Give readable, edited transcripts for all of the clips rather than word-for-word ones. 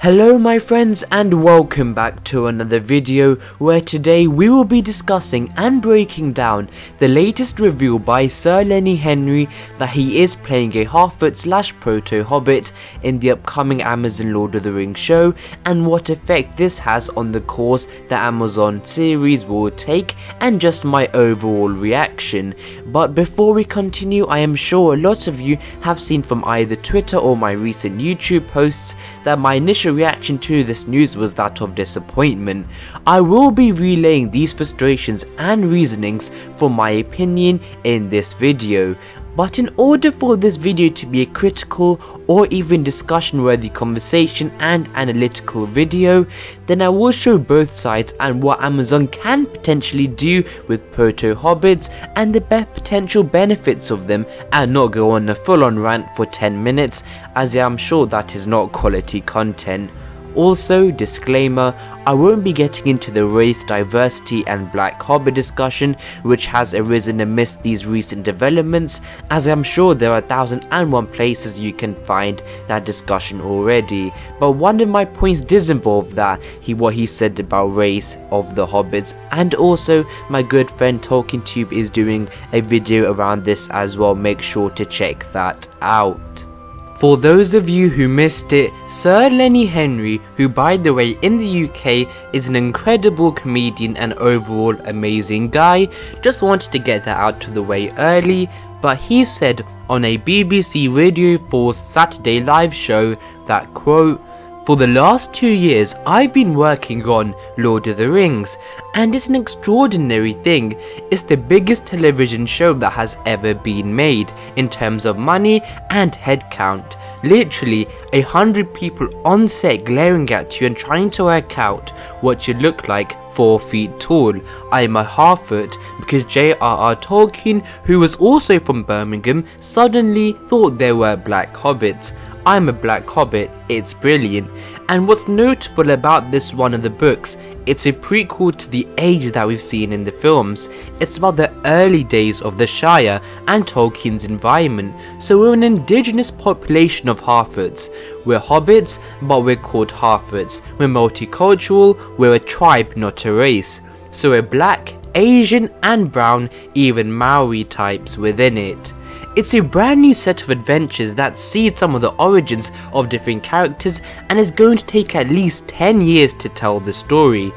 Hello my friends and welcome back to another video where today we will be discussing and breaking down the latest reveal by Sir Lenny Henry that he is playing a half-foot / proto-hobbit in the upcoming Amazon Lord of the Rings show and what effect this has on the course the Amazon series will take and just my overall reaction. But before we continue, I am sure a lot of you have seen from either Twitter or my recent YouTube posts that my initial reaction to this news was that of disappointment. I will be relaying these frustrations and reasonings for my opinion in this video. But in order for this video to be a critical or even discussion worthy conversation and analytical video, then I will show both sides and what Amazon can potentially do with proto-hobbits and the potential benefits of them, and not go on a full-on rant for 10 minutes as I am sure that is not quality content. Also, disclaimer, I won't be getting into the race, diversity and black hobbit discussion which has arisen amidst these recent developments, as I'm sure there are 1001 places you can find that discussion already. But one of my points does involve what he said about race of the hobbits, and also my good friend TolkienTube is doing a video around this as well, make sure to check that out. For those of you who missed it, Sir Lenny Henry, who by the way in the UK is an incredible comedian and overall amazing guy, just wanted to get that out of the way early, but he said on a BBC Radio 4's Saturday live show that, quote, "For the last 2 years I've been working on Lord of the Rings and it's an extraordinary thing. It's the biggest television show that has ever been made in terms of money and headcount. Literally 100 people on set glaring at you and trying to work out what you look like 4 feet tall. I'm a half-foot because JLeonardK Tolkien, who was also from Birmingham, suddenly thought there were black hobbits. I'm a black hobbit, it's brilliant." And what's notable about this one of the books, it's a prequel to the age that we've seen in the films. It's about the early days of the Shire and Tolkien's environment. So we're an indigenous population of half-foots. We're hobbits, but we're called half-foots. We're multicultural, we're a tribe, not a race. So we're black, Asian and brown, even Maori types within it. It's a brand new set of adventures that seeds some of the origins of different characters and is going to take at least 10 years to tell the story,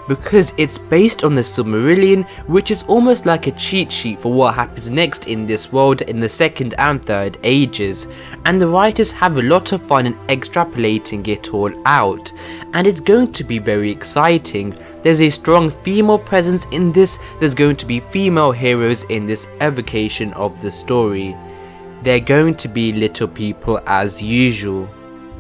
because it's based on the Silmarillion, which is almost like a cheat sheet for what happens next in this world in the second and third ages, and the writers have a lot of fun in extrapolating it all out, and it's going to be very exciting. There's a strong female presence in this, there's going to be female heroes in this evocation of the story. They're going to be little people as usual.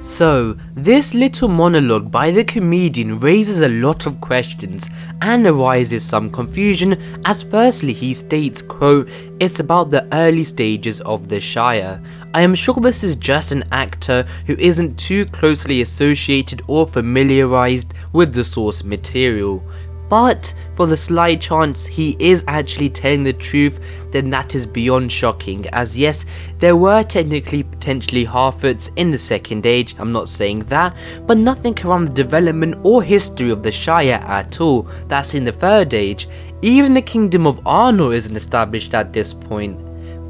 So, this little monologue by the comedian raises a lot of questions and arises some confusion, as firstly he states, quote, "It's about the early stages of the Shire." I am sure this is just an actor who isn't too closely associated or familiarized with the source material. But for the slight chance he is actually telling the truth, then that is beyond shocking, as yes, there were technically potentially half-foots in the second age, I'm not saying that, but nothing around the development or history of the Shire at all. That's in the third age. Even the kingdom of Arnor isn't established at this point.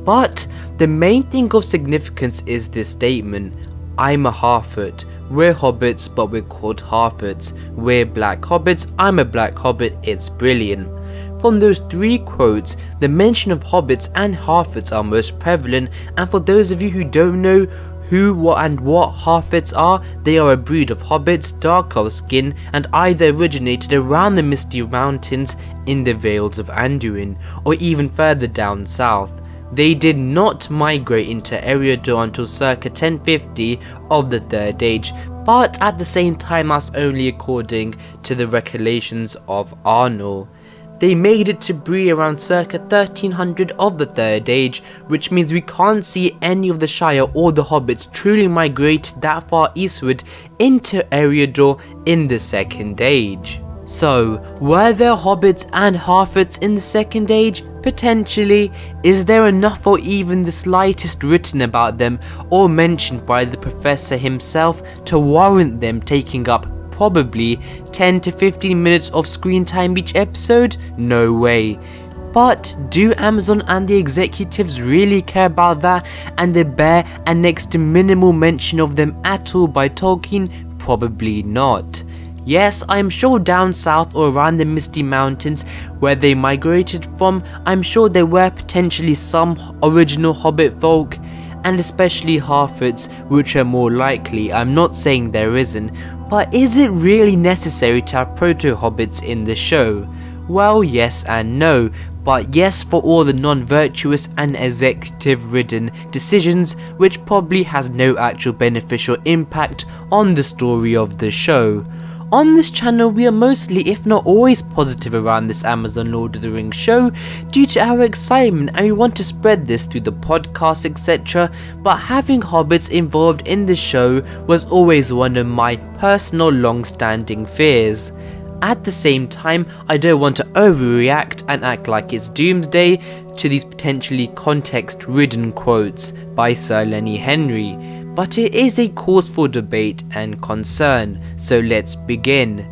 But the main thing of significance is this statement: "I'm a half-foot. We're hobbits, but we're called half-foots. We're black hobbits, I'm a black hobbit, it's brilliant." From those 3 quotes, the mention of hobbits and half-foots are most prevalent, and for those of you who don't know what half-foots are, they are a breed of hobbits, dark of skin, and either originated around the Misty Mountains in the Vales of Anduin, or even further down south. They did not migrate into Eriador until circa 1050 of the Third Age, but at the same time that's only according to the recollections of Arnor. They made it to Bree around circa 1300 of the Third Age, which means we can't see any of the Shire or the hobbits truly migrate that far eastward into Eriador in the Second Age. So, were there hobbits and half-wits in the Second Age? Potentially. Is there enough or even the slightest written about them or mentioned by the professor himself to warrant them taking up probably 10 to 15 minutes of screen time each episode? No way. But do Amazon and the executives really care about that, and the bare and next to minimal mention of them at all by Tolkien? Probably not. Yes, I'm sure down south or around the Misty Mountains where they migrated from, I'm sure there were potentially some original Hobbit folk, and especially half-wits, which are more likely. I'm not saying there isn't, but is it really necessary to have proto-hobbits in the show? Well, yes and no, but yes for all the non-virtuous and executive-ridden decisions, which probably has no actual beneficial impact on the story of the show. On this channel we are mostly, if not always, positive around this Amazon Lord of the Rings show due to our excitement, and we want to spread this through the podcast etc, but having hobbits involved in the show was always one of my personal long-standing fears. At the same time, I don't want to overreact and act like it's doomsday to these potentially context-ridden quotes by Sir Lenny Henry, but it is a cause for debate and concern, so let's begin.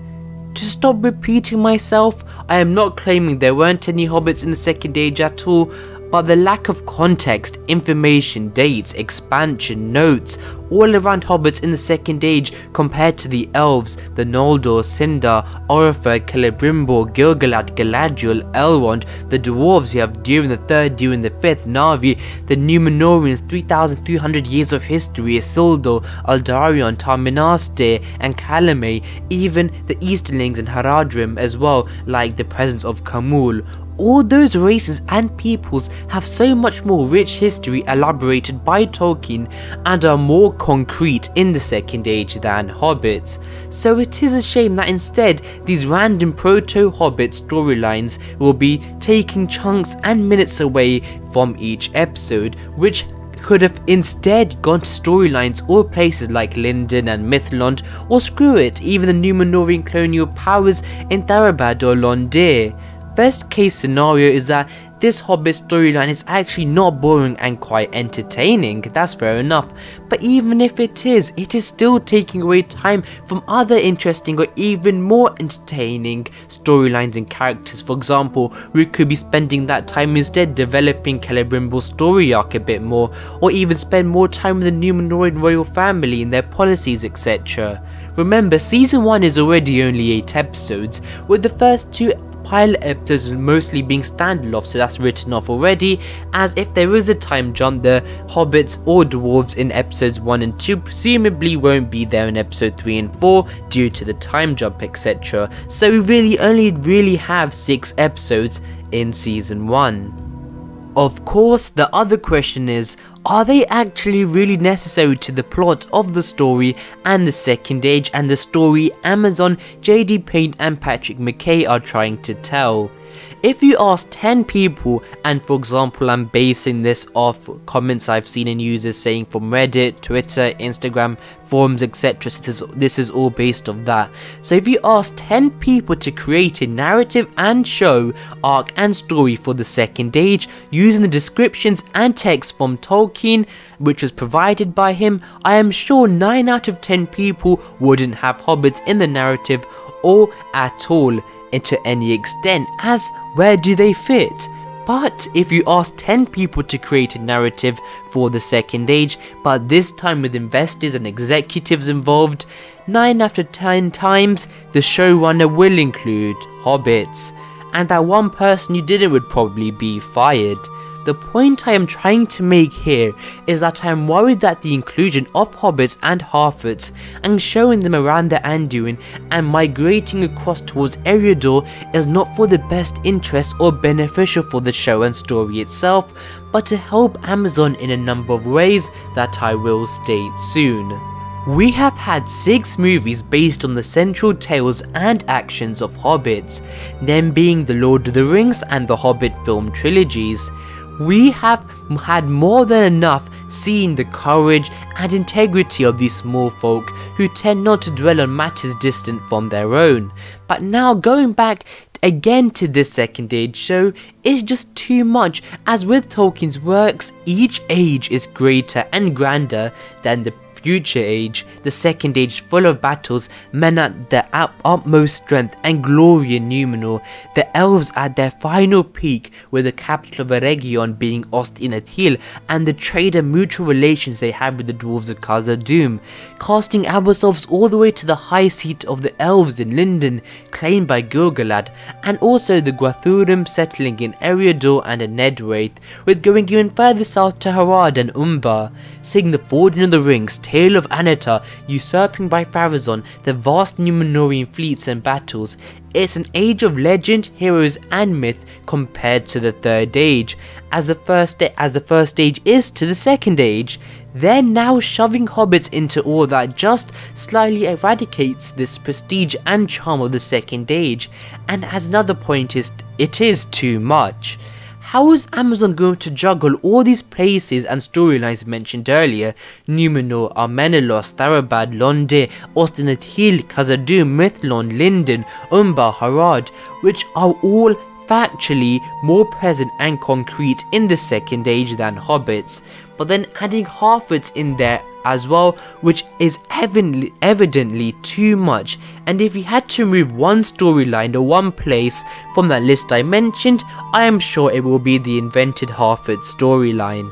To stop repeating myself, I am not claiming there weren't any hobbits in the Second Age at all, but the lack of context, information, dates, expansion, notes, all around hobbits in the Second Age compared to the elves, the Noldor, Sindar, Orthanc, Celebrimbor, Gil-galad, Galadriel, Elrond, the dwarves you have during the Third, during the Fifth, Na'vi, the Númenóreans, 3,300 years of history, Isildur, Eldarion, Tar-Minastir, and Calamay, even the Easterlings and Haradrim as well, like the presence of Khamûl. All those races and peoples have so much more rich history elaborated by Tolkien and are more concrete in the Second Age than hobbits. So it is a shame that instead these random proto-hobbit storylines will be taking chunks and minutes away from each episode, which could have instead gone to storylines or places like Lindon and Mithlond, or screw it, even the Númenórean colonial powers in Tharabad or Londir. Best case scenario is that this Hobbit storyline is actually not boring and quite entertaining, that's fair enough, but even if it is still taking away time from other interesting or even more entertaining storylines and characters. For example, we could be spending that time instead developing Celebrimbor's story arc a bit more, or even spend more time with the Númenórean royal family and their policies etc. Remember, season 1 is already only 8 episodes, with the first 2 pilot episodes mostly being standalone, so that's written off already, as if there is a time jump, the hobbits or dwarves in episodes 1 and 2 presumably won't be there in episode 3 and 4 due to the time jump etc. So we really only have 6 episodes in season 1. Of course, the other question is, are they actually really necessary to the plot of the story and the Second Age and the story Amazon, JD Payne and Patrick McKay are trying to tell? If you ask 10 people, and for example I'm basing this off comments I've seen in users saying from Reddit, Twitter, Instagram, forums etc, so this is all based on that. So if you ask 10 people to create a narrative and show, arc and story for the Second Age using the descriptions and text from Tolkien which was provided by him, I am sure 9 out of 10 people wouldn't have hobbits in the narrative or at all to any extent, as where do they fit? But if you ask 10 people to create a narrative for the Second Age, but this time with investors and executives involved, 9 out of 10 times the showrunner will include hobbits, and that one person you didn't would probably be fired. The point I am trying to make here is that I am worried that the inclusion of hobbits and half-wits and showing them around the Anduin and migrating across towards Eriador is not for the best interest or beneficial for the show and story itself, but to help Amazon in a number of ways that I will state soon. We have had 6 movies based on the central tales and actions of hobbits, them being the Lord of the Rings and the Hobbit film trilogies. We have had more than enough seeing the courage and integrity of these small folk who tend not to dwell on matters distant from their own. But now going back again to this second age show is just too much, as with Tolkien's works, each age is greater and grander than the future age. The second age, full of battles, men at their utmost strength and glory in Numenor, the elves at their final peak, with the capital of Eregion being Ost-in-Atil, and the trade and mutual relations they have with the dwarves of Khazad-dûm, casting ourselves all the way to the high seat of the elves in Lindon, claimed by Gil-galad, and also the Guathurim settling in Eriador and Nedwaith, with going even further south to Harad and Umbar, seeing the Forging of the Rings, Tale of Anatar, usurping by Pharazôn, the vast Numenorian fleets and battles. It's an age of legend, heroes and myth compared to the third age, as the first age is to the second age. They're now shoving hobbits into all that just slightly eradicates this prestige and charm of the second age, and as another point is, it is too much. How is Amazon going to juggle all these places and storylines mentioned earlier? Numenor, Armenelos, Tharabad, Londe, Ost-in-Atil, Khazad-dûm, Mithlond, Lindon, Umbar, Harad, which are all factually more present and concrete in the second age than hobbits, but then adding half-wits in there as well, which is evidently too much. And if you had to remove one storyline or one place from that list I mentioned, I am sure it will be the invented half-wit storyline.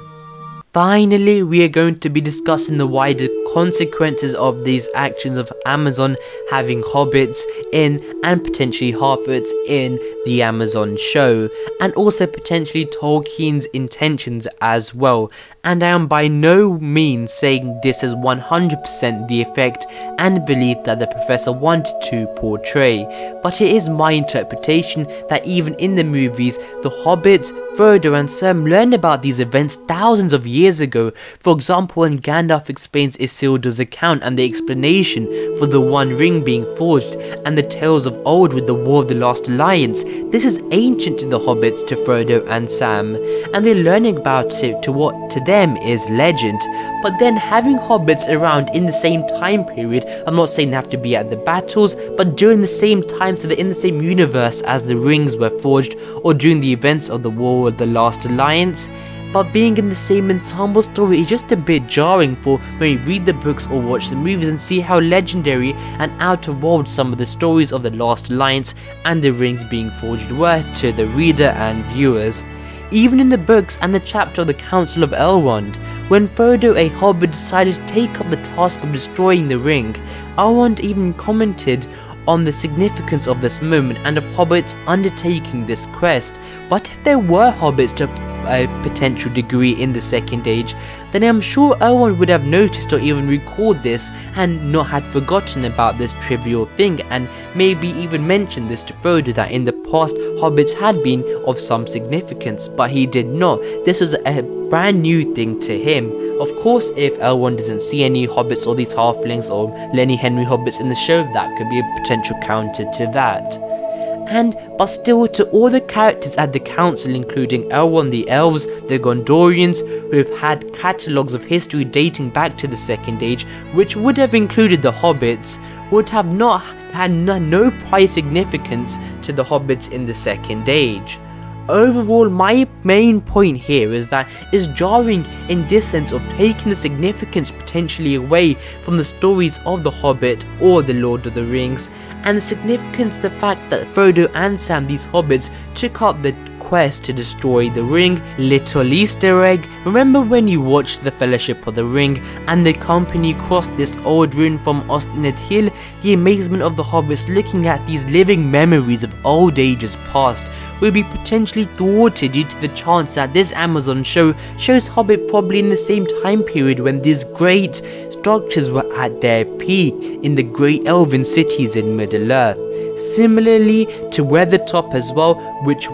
Finally, we are going to be discussing the wider consequences of these actions of Amazon having hobbits in and potentially half-wits in the Amazon show, and also potentially Tolkien's intentions as well. And I am by no means saying this is 100% the effect and belief that the professor wanted to portray, but it is my interpretation that even in the movies, the hobbits, Frodo and Sam learned about these events thousands of years ago. For example, when Gandalf explains Isildur's account and the explanation for the One Ring being forged, and the tales of old with the War of the Last Alliance, this is ancient to the hobbits, to Frodo and Sam, and they're learning about it to what to them is legend. But then having hobbits around in the same time period, I'm not saying they have to be at the battles, but during the same time, so they're in the same universe as the rings were forged, or during the events of the War of the Last Alliance. But being in the same ensemble story is just a bit jarring for when you read the books or watch the movies and see how legendary and out of world some of the stories of the Last Alliance and the rings being forged were to the reader and viewers. Even in the books and the chapter of the Council of Elrond, when Frodo, a hobbit, decided to take up the task of destroying the ring, Elrond even commented on the significance of this moment and of hobbits undertaking this quest. But if there were hobbits to a potential degree in the second age, then I'm sure Elrond would have noticed or even recalled this and not had forgotten about this trivial thing, and maybe even mentioned this to Frodo that in the past hobbits had been of some significance, but he did not. This was a brand new thing to him. Of course, if Elrond doesn't see any hobbits or these halflings or Lenny Henry hobbits in the show, that could be a potential counter to that. But still, to all the characters at the council, including Elrond, the elves, the Gondorians, who have had catalogues of history dating back to the second age, which would have included the hobbits, would have not had no prior significance to the hobbits in the second age. Overall, my main point here is that it's jarring in this sense of taking the significance potentially away from the stories of the Hobbit or the Lord of the Rings, and the significance the fact that Frodo and Sam, these hobbits, took up the quest to destroy the ring. Little Easter egg: remember when you watched the Fellowship of the Ring and the company crossed this old ruin from Ost-in-Atil? The amazement of the hobbits looking at these living memories of old ages past will be potentially thwarted due to the chance that this Amazon show shows Hobbit probably in the same time period when these great structures were at their peak in the great elven cities in Middle-earth. Similarly to Weathertop as well,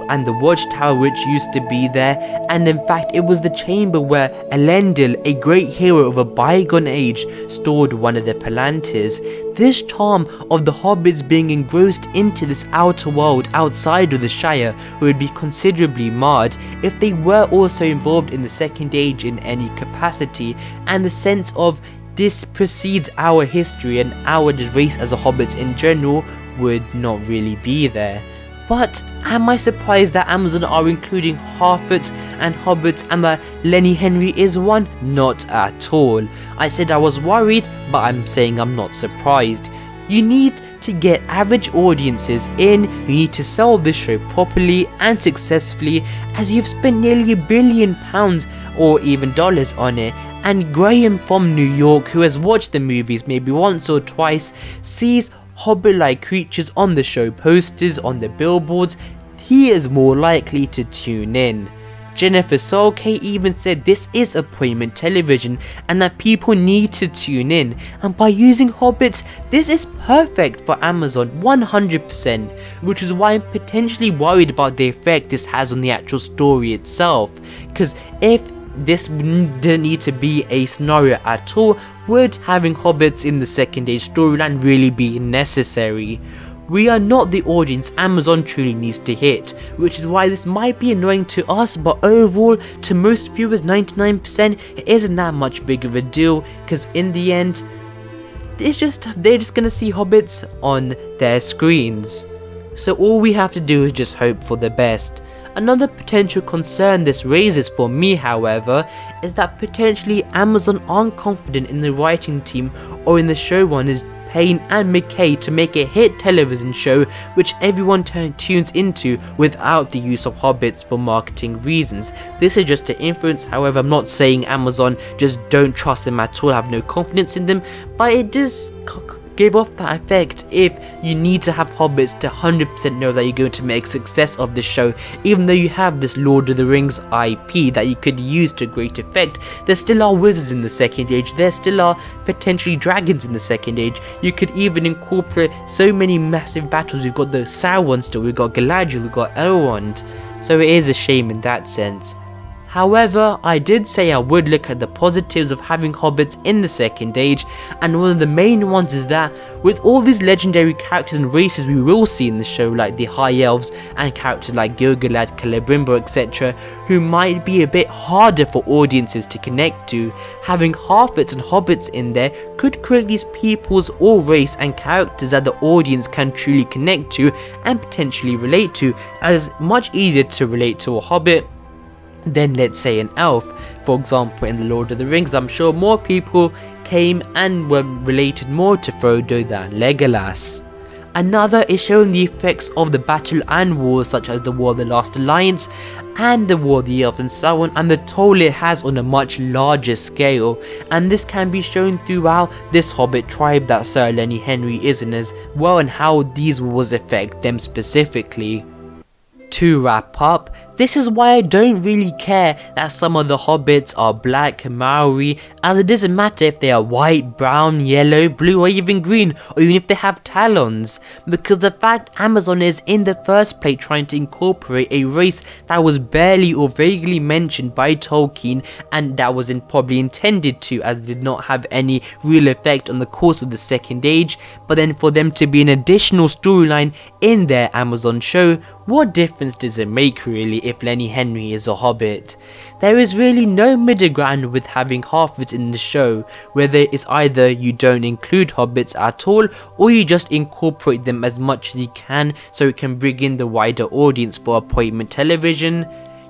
and the watchtower which used to be there, and in fact it was the chamber where Elendil, a great hero of a bygone age, stored one of the Palantirs. This charm of the hobbits being engrossed into this outer world outside of the Shire would be considerably marred if they were also involved in the second age in any capacity, and the sense of this precedes our history and our race as a hobbits in general would not really be there. But am I surprised that Amazon are including half-orcs and hobbits and that Lenny Henry is one? Not at all. I said I was worried, but I'm saying I'm not surprised. You need to get average audiences in, you need to sell this show properly and successfully, as you've spent nearly £1 billion or even dollars on it. And Graham from New York, who has watched the movies maybe once or twice, sees hobbit-like creatures on the show posters, on the billboards, he is more likely to tune in. Jennifer Solke even said this is appointment television and that people need to tune in, and by using hobbits, this is perfect for Amazon 100%, which is why I'm potentially worried about the effect this has on the actual story itself, because if this didn't need to be a scenario at all, would having hobbits in the second age storyline really be necessary? We are not the audience Amazon truly needs to hit, which is why this might be annoying to us, but overall to most viewers, 99%, it isn't that much big of a deal, because in the end they're just gonna see hobbits on their screens. So all we have to do is just hope for the best. Another potential concern this raises for me, however, is that potentially Amazon aren't confident in the writing team or in the showrunners Payne and McKay to make a hit television show which everyone tunes into without the use of hobbits for marketing reasons. This is just an inference, however I'm not saying Amazon just don't trust them at all, have no confidence in them, but it does give off that effect if you need to have hobbits to 100% know that you're going to make success of the show. Even though you have this Lord of the Rings IP that you could use to great effect, there still are wizards in the second age, there still are potentially dragons in the second age. You could even incorporate so many massive battles. We've got the Sauron still, we've got Galadriel, we've got Elrond, so it is a shame in that sense. However, I did say I would look at the positives of having hobbits in the second age, and one of the main ones is that with all these legendary characters and races we will see in the show, like the High Elves and characters like Gil-galad, Celebrimbor, etc., who might be a bit harder for audiences to connect to, having half-orcs and hobbits in there could create these peoples or race and characters that the audience can truly connect to and potentially relate to, as much easier to relate to a hobbit than, let's say, an elf. For example, in the Lord of the Rings, I'm sure more people came and were related more to Frodo than Legolas. Another is showing the effects of the battle and wars, such as the War of the Last Alliance and the War of the Elves and Sauron, and the toll it has on a much larger scale, and this can be shown throughout this hobbit tribe that Sir Lenny Henry is in as well, and how these wars affect them specifically. To wrap up, this is why I don't really care that some of the hobbits are black, Maori, as it doesn't matter if they are white, brown, yellow, blue or even green, or even if they have talons, because the fact Amazon is in the first place trying to incorporate a race that was barely or vaguely mentioned by Tolkien, and that was probably intended to, as it did not have any real effect on the course of the second age, but then for them to be an additional storyline in their Amazon show, what difference does it make really if Lenny Henry is a hobbit? There is really no middle ground with having half-orcs in the show, whether it's either you don't include hobbits at all, or you just incorporate them as much as you can so it can bring in the wider audience for appointment television.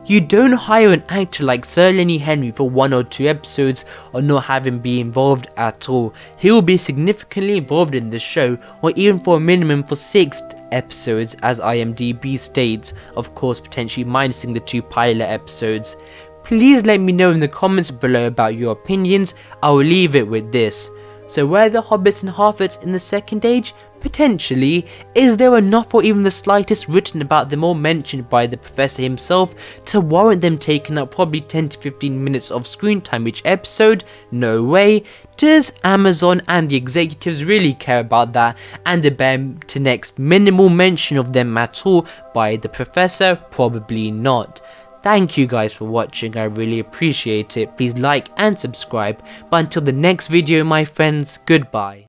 You don't hire an actor like Sir Lenny Henry for 1 or 2 episodes or not have him be involved at all. He will be significantly involved in the show, or even for a minimum for 6 episodes as IMDb states, of course potentially minusing the 2 pilot episodes. Please let me know in the comments below about your opinions. I will leave it with this. So were the hobbits and half-orcs in the second age? Potentially. Is there enough or even the slightest written about them or mentioned by the professor himself to warrant them taking up probably 10 to 15 minutes of screen time each episode? No way. Does Amazon and the executives really care about that and the bare to next minimal mention of them at all by the professor? Probably not. Thank you guys for watching, I really appreciate it. Please like and subscribe. But until the next video my friends, goodbye.